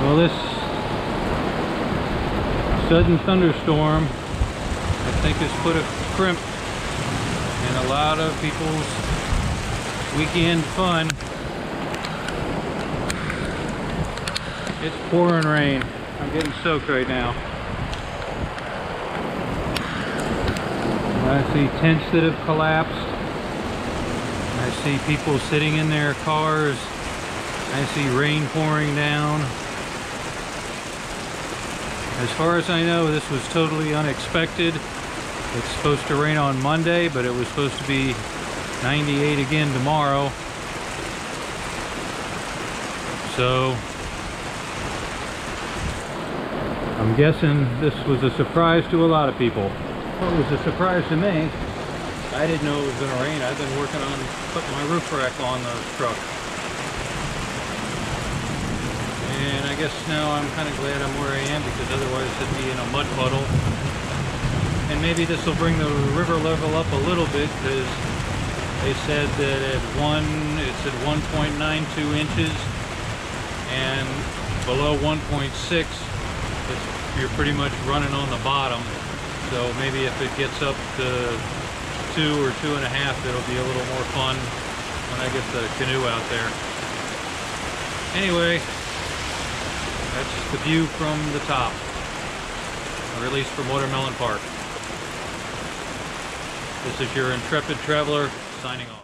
Well, this sudden thunderstorm, I think, has put a crimp in a lot of people's weekend fun. It's pouring rain. I'm getting soaked right now. I see tents that have collapsed. I see people sitting in their cars. I see rain pouring down. As far as I know, this was totally unexpected. It's supposed to rain on Monday, but it was supposed to be 98 again tomorrow. So I'm guessing this was a surprise to a lot of people. Well, it was a surprise to me. I didn't know it was going to rain. I've been working on putting my roof rack on the truck. And I guess now I'm kind of glad I'm where I am, because otherwise it'd be in a mud puddle. And maybe this will bring the river level up a little bit, because they said that it's at 1.92 inches, and below 1.6 you're pretty much running on the bottom. So maybe if it gets up to 2 or 2.5, it'll be a little more fun when I get the canoe out there. Anyway, that's the view from the top, or at least from Watermelon Park. This is your intrepid traveler signing off.